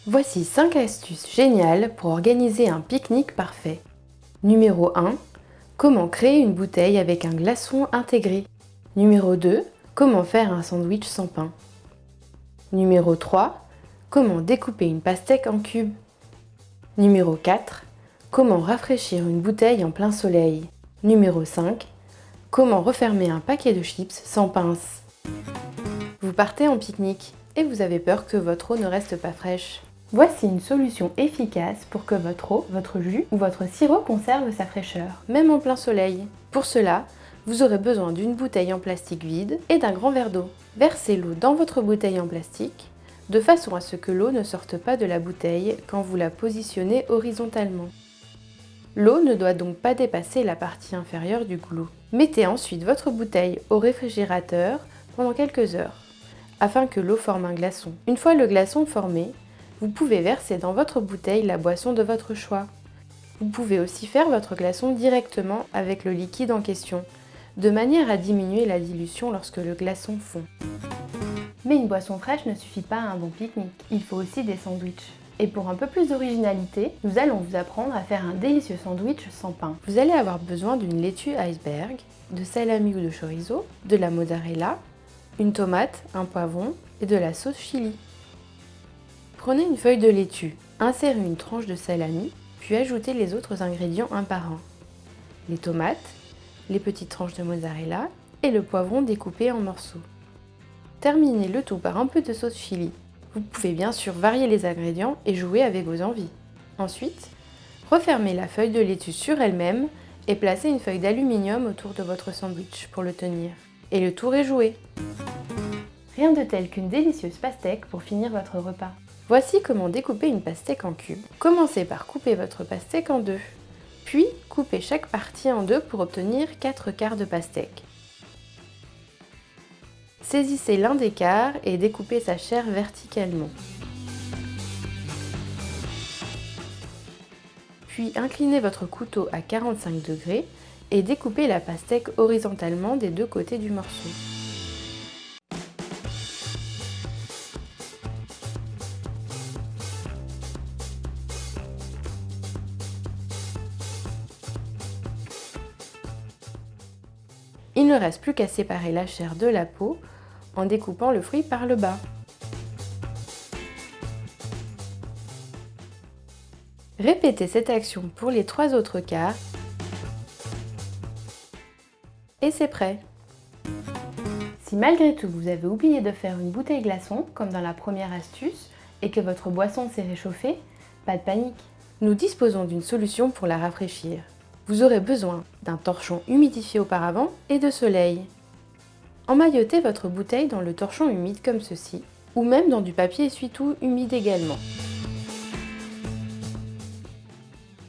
Voici 5 astuces géniales pour organiser un pique-nique parfait. Numéro 1. Comment créer une bouteille avec un glaçon intégré. Numéro 2. Comment faire un sandwich sans pain. Numéro 3. Comment découper une pastèque en cubes. Numéro 4. Comment rafraîchir une bouteille en plein soleil. Numéro 5. Comment refermer un paquet de chips sans pince. Vous partez en pique-nique et vous avez peur que votre eau ne reste pas fraîche. Voici une solution efficace pour que votre eau, votre jus ou votre sirop conserve sa fraîcheur, même en plein soleil. Pour cela, vous aurez besoin d'une bouteille en plastique vide et d'un grand verre d'eau. Versez l'eau dans votre bouteille en plastique, de façon à ce que l'eau ne sorte pas de la bouteille quand vous la positionnez horizontalement. L'eau ne doit donc pas dépasser la partie inférieure du goulot. Mettez ensuite votre bouteille au réfrigérateur pendant quelques heures, afin que l'eau forme un glaçon. Une fois le glaçon formé, vous pouvez verser dans votre bouteille la boisson de votre choix. Vous pouvez aussi faire votre glaçon directement avec le liquide en question, de manière à diminuer la dilution lorsque le glaçon fond. Mais une boisson fraîche ne suffit pas à un bon pique-nique, il faut aussi des sandwichs. Et pour un peu plus d'originalité, nous allons vous apprendre à faire un délicieux sandwich sans pain. Vous allez avoir besoin d'une laitue iceberg, de salami ou de chorizo, de la mozzarella, une tomate, un poivron et de la sauce chili. Prenez une feuille de laitue, insérez une tranche de salami, puis ajoutez les autres ingrédients un par un. Les tomates, les petites tranches de mozzarella et le poivron découpé en morceaux. Terminez le tout par un peu de sauce chili. Vous pouvez bien sûr varier les ingrédients et jouer avec vos envies. Ensuite, refermez la feuille de laitue sur elle-même et placez une feuille d'aluminium autour de votre sandwich pour le tenir. Et le tour est joué. Rien de tel qu'une délicieuse pastèque pour finir votre repas. Voici comment découper une pastèque en cubes. Commencez par couper votre pastèque en deux, puis coupez chaque partie en deux pour obtenir 4 quarts de pastèque. Saisissez l'un des quarts et découpez sa chair verticalement. Puis inclinez votre couteau à 45 degrés et découpez la pastèque horizontalement des deux côtés du morceau. Il ne reste plus qu'à séparer la chair de la peau en découpant le fruit par le bas. Répétez cette action pour les 3 autres quarts et c'est prêt. Si malgré tout vous avez oublié de faire une bouteille glaçon, comme dans la première astuce, et que votre boisson s'est réchauffée, pas de panique. Nous disposons d'une solution pour la rafraîchir. Vous aurez besoin d'un torchon humidifié auparavant et de soleil. Emmaillotez votre bouteille dans le torchon humide comme ceci, ou même dans du papier essuie-tout humide également.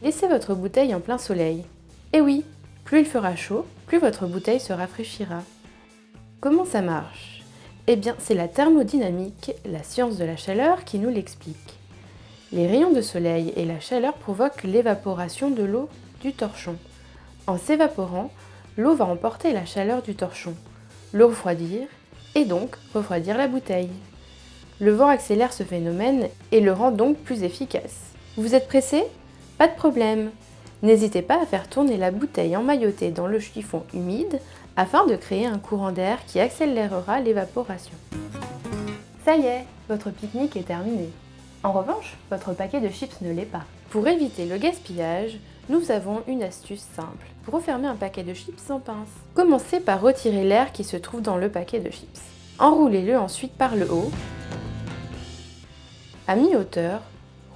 Laissez votre bouteille en plein soleil. Et oui, plus il fera chaud, plus votre bouteille se rafraîchira. Comment ça marche? Eh bien, c'est la thermodynamique, la science de la chaleur, qui nous l'explique. Les rayons de soleil et la chaleur provoquent l'évaporation de l'eau du torchon. En s'évaporant, l'eau va emporter la chaleur du torchon, le refroidir et donc refroidir la bouteille. Le vent accélère ce phénomène et le rend donc plus efficace. Vous êtes pressé? Pas de problème. N'hésitez pas à faire tourner la bouteille emmaillotée dans le chiffon humide afin de créer un courant d'air qui accélérera l'évaporation. Ça y est, votre pique-nique est terminé. En revanche, votre paquet de chips ne l'est pas. Pour éviter le gaspillage, nous avons une astuce simple pour refermer un paquet de chips sans pince. Commencez par retirer l'air qui se trouve dans le paquet de chips. Enroulez-le ensuite par le haut. À mi-hauteur,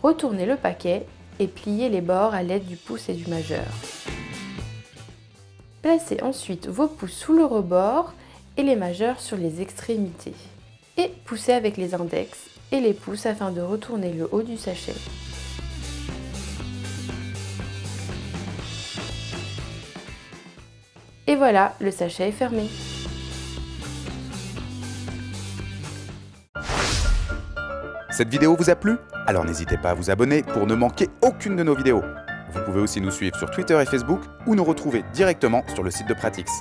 retournez le paquet et pliez les bords à l'aide du pouce et du majeur. Placez ensuite vos pouces sous le rebord et les majeurs sur les extrémités. Et poussez avec les index et les pouces afin de retourner le haut du sachet. Et voilà, le sachet est fermé. Cette vidéo vous a plu? Alors n'hésitez pas à vous abonner pour ne manquer aucune de nos vidéos. Vous pouvez aussi nous suivre sur Twitter et Facebook ou nous retrouver directement sur le site de Pratix.